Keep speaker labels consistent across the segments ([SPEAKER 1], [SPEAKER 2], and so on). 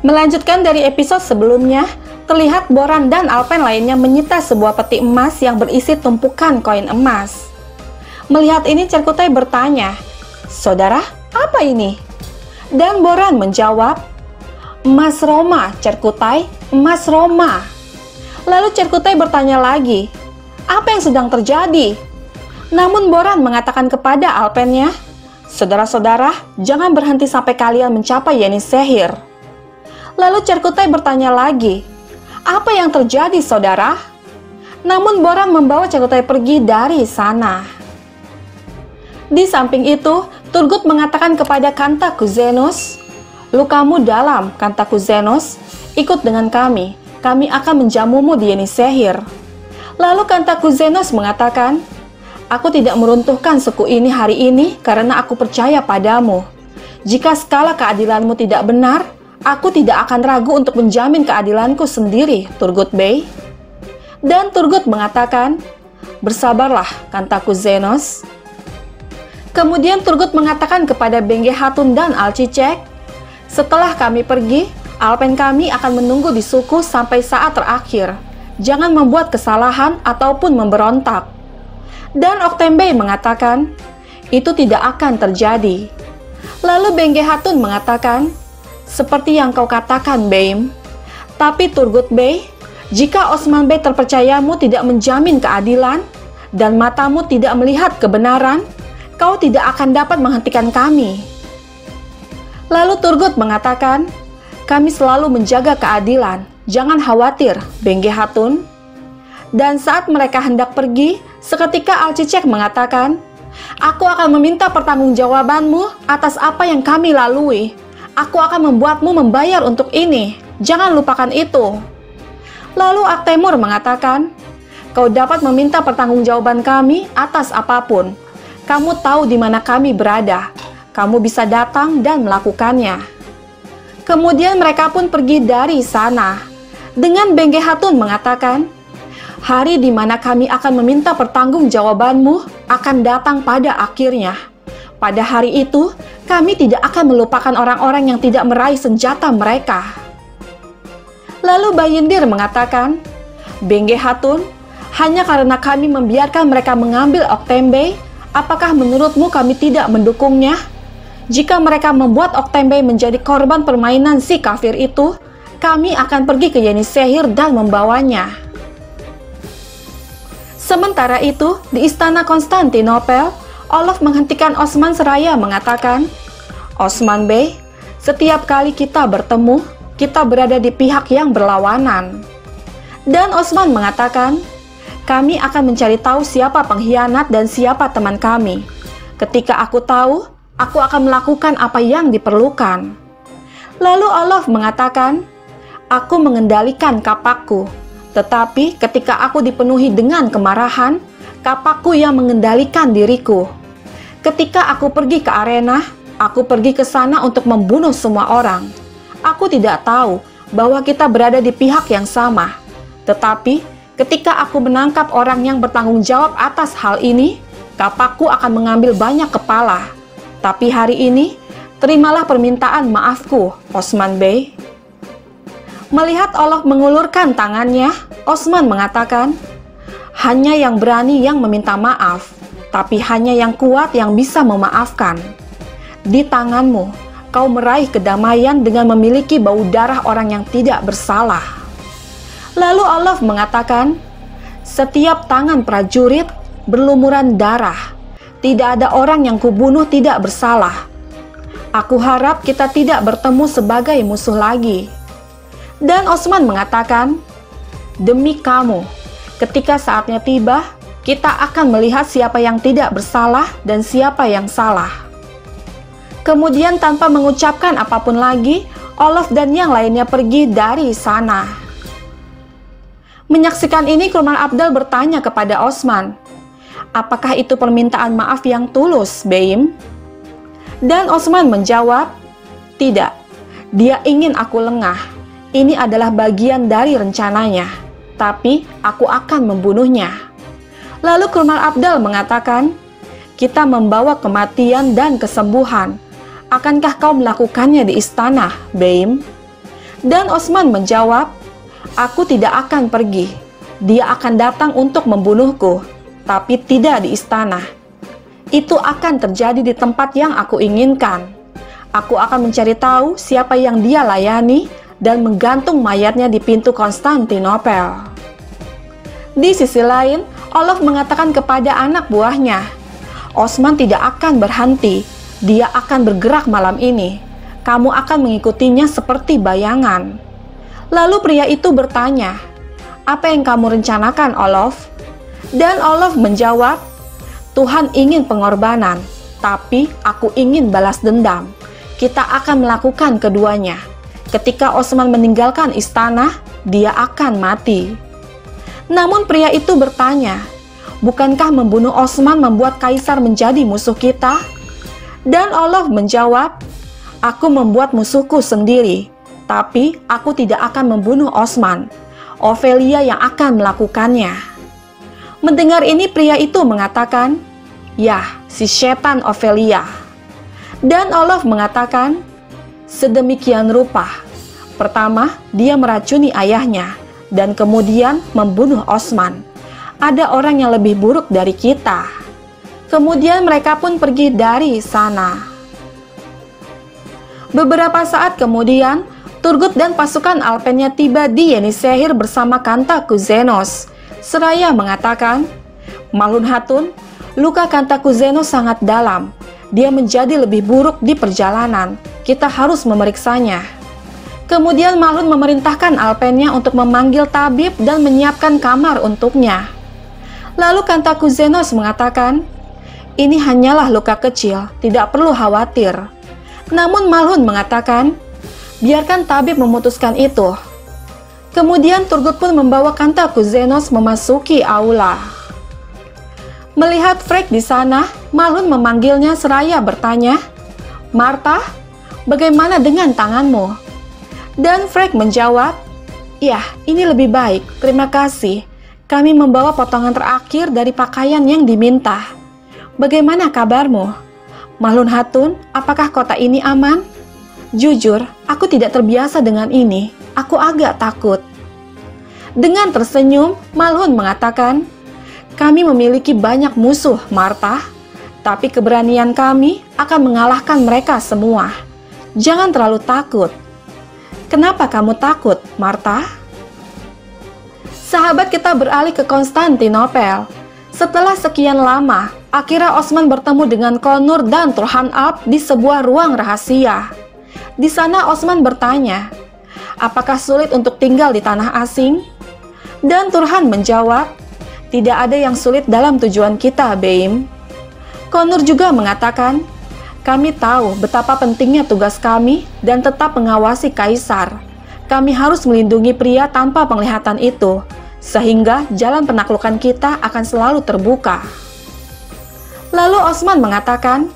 [SPEAKER 1] Melanjutkan dari episode sebelumnya, terlihat Boran dan Alpen lainnya menyita sebuah peti emas yang berisi tumpukan koin emas. Melihat ini, Cerkutai bertanya, "Saudara, apa ini?" Dan Boran menjawab, "Emas Roma, Cerkutai, emas Roma." Lalu Cerkutai bertanya lagi, "Apa yang sedang terjadi?" Namun Boran mengatakan kepada Alpennya, "Saudara-saudara, jangan berhenti sampai kalian mencapai Yenishehir." Lalu Cerkutai bertanya lagi, "Apa yang terjadi, saudara?" Namun Boran membawa Cerkutai pergi dari sana. Di samping itu, Turgut mengatakan kepada Kantakuzenos, "Lukamu dalam, Kantakuzenos, ikut dengan kami akan menjamumu di Yenishehir." Lalu Kantakuzenos mengatakan, "Aku tidak meruntuhkan suku ini hari ini karena aku percaya padamu. Jika skala keadilanmu tidak benar, aku tidak akan ragu untuk menjamin keadilanku sendiri, Turgut Bey." Dan Turgut mengatakan, "Bersabarlah, Kantakuzenos." Kemudian Turgut mengatakan kepada Bengge Hatun dan Alcicek, "Setelah kami pergi, Alpen kami akan menunggu di suku sampai saat terakhir. Jangan membuat kesalahan ataupun memberontak." Dan Oktembei mengatakan, "Itu tidak akan terjadi." Lalu Bengge Hatun mengatakan, "Seperti yang kau katakan, Beim. Tapi Turgut Bey, jika Osman Bey terpercayamu tidak menjamin keadilan, dan matamu tidak melihat kebenaran, kau tidak akan dapat menghentikan kami." Lalu Turgut mengatakan, "Kami selalu menjaga keadilan. Jangan khawatir, Bengge Hatun." Dan saat mereka hendak pergi, seketika Alcicek mengatakan, "Aku akan meminta pertanggungjawabanmu atas apa yang kami lalui. Aku akan membuatmu membayar untuk ini. Jangan lupakan itu." Lalu Aktemur mengatakan, "Kau dapat meminta pertanggungjawaban kami atas apapun. Kamu tahu di mana kami berada. Kamu bisa datang dan melakukannya." Kemudian mereka pun pergi dari sana. Dengan Bengge Hatun mengatakan, "Hari di mana kami akan meminta pertanggungjawabanmu akan datang pada akhirnya. Pada hari itu, kami tidak akan melupakan orang-orang yang tidak meraih senjata mereka." Lalu Bayindir mengatakan, "Bengge Hatun, hanya karena kami membiarkan mereka mengambil Oktembei, apakah menurutmu kami tidak mendukungnya? Jika mereka membuat Oktembei menjadi korban permainan si kafir itu, kami akan pergi ke Yenishehir dan membawanya." Sementara itu, di istana Konstantinopel, Olof menghentikan Osman seraya mengatakan, "Osman Bey, setiap kali kita bertemu, kita berada di pihak yang berlawanan." Dan Osman mengatakan, "Kami akan mencari tahu siapa pengkhianat dan siapa teman kami. Ketika aku tahu, aku akan melakukan apa yang diperlukan." Lalu Olof mengatakan, "Aku mengendalikan kapakku. Tetapi ketika aku dipenuhi dengan kemarahan, kapakku yang mengendalikan diriku. Ketika aku pergi ke arena, aku pergi ke sana untuk membunuh semua orang. Aku tidak tahu bahwa kita berada di pihak yang sama. Tetapi ketika aku menangkap orang yang bertanggung jawab atas hal ini, kapakku akan mengambil banyak kepala. Tapi hari ini, terimalah permintaan maafku, Osman Bey." Melihat Olof mengulurkan tangannya, Osman mengatakan, "Hanya yang berani yang meminta maaf, tapi hanya yang kuat yang bisa memaafkan. Di tanganmu, kau meraih kedamaian dengan memiliki bau darah orang yang tidak bersalah." Lalu Olof mengatakan, "Setiap tangan prajurit berlumuran darah. Tidak ada orang yang kubunuh tidak bersalah. Aku harap kita tidak bertemu sebagai musuh lagi." Dan Osman mengatakan, "Demi kamu, ketika saatnya tiba, kita akan melihat siapa yang tidak bersalah dan siapa yang salah." Kemudian tanpa mengucapkan apapun lagi, Olof dan yang lainnya pergi dari sana. Menyaksikan ini, Kurman Abdal bertanya kepada Osman, "Apakah itu permintaan maaf yang tulus, Beim?" Dan Osman menjawab, "Tidak, dia ingin aku lengah. Ini adalah bagian dari rencananya, tapi aku akan membunuhnya." Lalu Kurman Abdal mengatakan, "Kita membawa kematian dan kesembuhan. Akankah kau melakukannya di istana, Beim?" Dan Osman menjawab, "Aku tidak akan pergi. Dia akan datang untuk membunuhku, tapi tidak di istana. Itu akan terjadi di tempat yang aku inginkan. Aku akan mencari tahu siapa yang dia layani dan menggantung mayatnya di pintu Konstantinopel." Di sisi lain, Olof mengatakan kepada anak buahnya, "Osman tidak akan berhenti. Dia akan bergerak malam ini. Kamu akan mengikutinya seperti bayangan." Lalu pria itu bertanya, "Apa yang kamu rencanakan, Olof?" Dan Olof menjawab, "Tuhan ingin pengorbanan, tapi aku ingin balas dendam. Kita akan melakukan keduanya. Ketika Osman meninggalkan istana, dia akan mati." Namun pria itu bertanya, "Bukankah membunuh Osman membuat kaisar menjadi musuh kita?" Dan Olof menjawab, "Aku membuat musuhku sendiri, tapi aku tidak akan membunuh Osman. Ophelia yang akan melakukannya." Mendengar ini pria itu mengatakan, "Yah, si setan Ophelia." Dan Olof mengatakan, "Sedemikian rupa. Pertama, dia meracuni ayahnya, dan kemudian membunuh Osman. Ada orang yang lebih buruk dari kita." Kemudian mereka pun pergi dari sana. Beberapa saat kemudian, Turgut dan pasukan Alpennya tiba di Yenisehir bersama Kantakuzenos. Seraya mengatakan, "Malun Hatun, luka Kantakuzenos sangat dalam. Dia menjadi lebih buruk di perjalanan. Kita harus memeriksanya." Kemudian Malun memerintahkan Alpennya untuk memanggil tabib dan menyiapkan kamar untuknya. Lalu Kantakuzenos mengatakan, "Ini hanyalah luka kecil, tidak perlu khawatir." Namun Malun mengatakan, "Biarkan tabib memutuskan itu." Kemudian Turgut pun membawa Kantakuzenos memasuki aula. Melihat Freyk di sana, Malun memanggilnya seraya bertanya, "Martha, bagaimana dengan tanganmu?" Dan Freyk menjawab, "Ya, ini lebih baik, terima kasih. Kami membawa potongan terakhir dari pakaian yang diminta. Bagaimana kabarmu? Malun Hatun, apakah kota ini aman?" "Jujur, aku tidak terbiasa dengan ini. Aku agak takut." Dengan tersenyum, Malun mengatakan, "Kami memiliki banyak musuh, Martha. Tapi keberanian kami akan mengalahkan mereka semua. Jangan terlalu takut." "Kenapa kamu takut, Martha?" Sahabat kita beralih ke Konstantinopel. Setelah sekian lama, akhirnya Osman bertemu dengan Konur dan Turhan Alp di sebuah ruang rahasia. Di sana Osman bertanya, "Apakah sulit untuk tinggal di tanah asing?" Dan Turhan menjawab, "Tidak ada yang sulit dalam tujuan kita, Beim." Konur juga mengatakan, "Kami tahu betapa pentingnya tugas kami dan tetap mengawasi kaisar. Kami harus melindungi pria tanpa penglihatan itu, sehingga jalan penaklukan kita akan selalu terbuka." Lalu Osman mengatakan,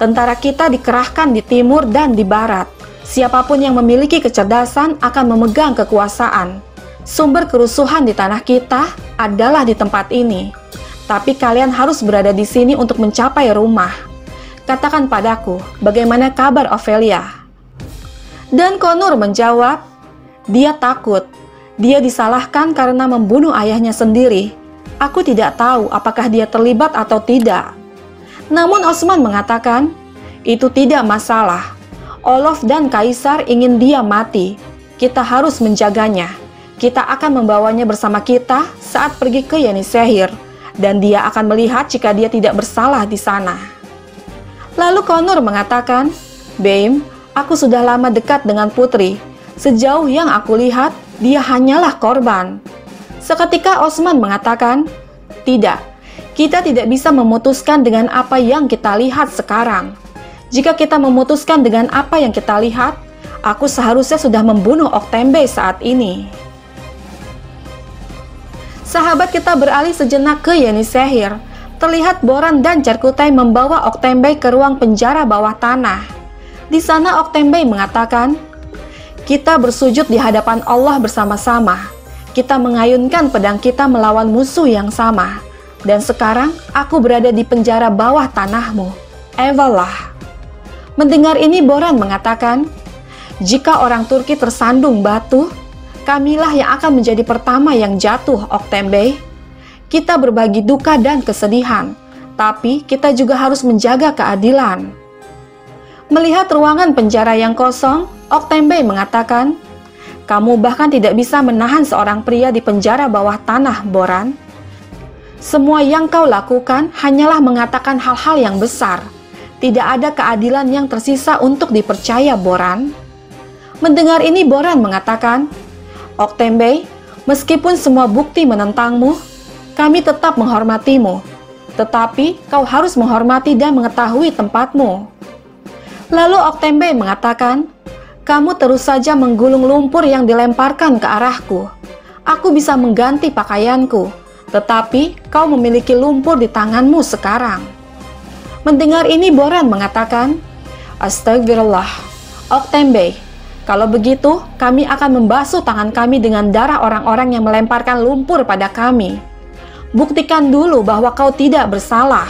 [SPEAKER 1] "Tentara kita dikerahkan di timur dan di barat. Siapapun yang memiliki kecerdasan akan memegang kekuasaan. Sumber kerusuhan di tanah kita adalah di tempat ini. Tapi kalian harus berada di sini untuk mencapai rumah. Katakan padaku, bagaimana kabar Ophelia?" Dan Konur menjawab, "Dia takut. Dia disalahkan karena membunuh ayahnya sendiri. Aku tidak tahu apakah dia terlibat atau tidak." Namun Osman mengatakan, "Itu tidak masalah. Olof dan Kaisar ingin dia mati. Kita harus menjaganya. Kita akan membawanya bersama kita saat pergi ke Yenisehir, dan dia akan melihat jika dia tidak bersalah di sana." Lalu Konur mengatakan, "Beim, aku sudah lama dekat dengan putri. Sejauh yang aku lihat, dia hanyalah korban." Seketika Osman mengatakan, "Tidak, kita tidak bisa memutuskan dengan apa yang kita lihat sekarang. Jika kita memutuskan dengan apa yang kita lihat, aku seharusnya sudah membunuh Oktembe saat ini." Sahabat kita beralih sejenak ke Yenisehir. Terlihat Boran dan Cerkutai membawa Oktembe ke ruang penjara bawah tanah. Di sana Oktembe mengatakan, "Kita bersujud di hadapan Allah bersama-sama. Kita mengayunkan pedang kita melawan musuh yang sama. Dan sekarang aku berada di penjara bawah tanahmu, Evalah." Mendengar ini Boran mengatakan, Jika orang Turki tersandung batu, kamilah yang akan menjadi pertama yang jatuh, Oktembe. Kita berbagi duka dan kesedihan, tapi kita juga harus menjaga keadilan. Melihat ruangan penjara yang kosong, Oktembe mengatakan, kamu bahkan tidak bisa menahan seorang pria di penjara bawah tanah, Boran. Semua yang kau lakukan hanyalah mengatakan hal-hal yang besar. Tidak ada keadilan yang tersisa untuk dipercaya, Boran. Mendengar ini, Boran mengatakan, Oktembe, meskipun semua bukti menentangmu, kami tetap menghormatimu. Tetapi kau harus menghormati dan mengetahui tempatmu. Lalu Oktembe mengatakan, kamu terus saja menggulung lumpur yang dilemparkan ke arahku. Aku bisa mengganti pakaianku, tetapi kau memiliki lumpur di tanganmu sekarang. Mendengar ini, Boran mengatakan, Astagfirullah, Oktembe, kalau begitu kami akan membasuh tangan kami dengan darah orang-orang yang melemparkan lumpur pada kami. Buktikan dulu bahwa kau tidak bersalah.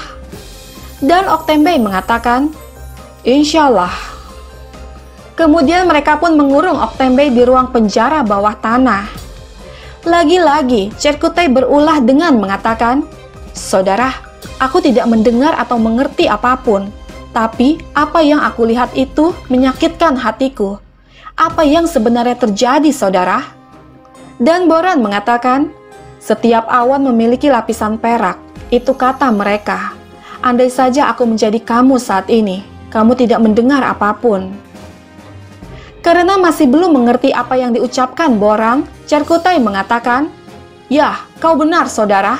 [SPEAKER 1] Dan Oktembe mengatakan, Insyaallah. Kemudian mereka pun mengurung Oktembe di ruang penjara bawah tanah. Lagi-lagi, Cerkutai berulah dengan mengatakan, Saudara, aku tidak mendengar atau mengerti apapun. Tapi, apa yang aku lihat itu menyakitkan hatiku. Apa yang sebenarnya terjadi, saudara? Dan Boran mengatakan, setiap awan memiliki lapisan perak. Itu kata mereka. Andai saja aku menjadi kamu saat ini, kamu tidak mendengar apapun. Karena masih belum mengerti apa yang diucapkan Boran, Cerkutai mengatakan, ya, kau benar, saudara.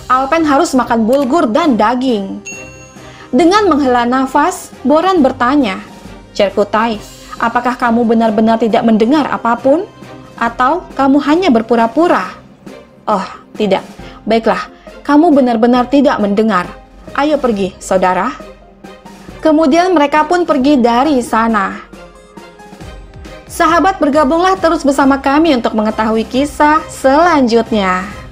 [SPEAKER 1] Alpen harus makan bulgur dan daging. Dengan menghela nafas, Boran bertanya, Cerkutai, apakah kamu benar-benar tidak mendengar apapun? Atau kamu hanya berpura-pura? Oh, tidak. Baiklah, kamu benar-benar tidak mendengar. Ayo pergi, saudara. Kemudian mereka pun pergi dari sana. Sahabat, bergabunglah terus bersama kami untuk mengetahui kisah selanjutnya.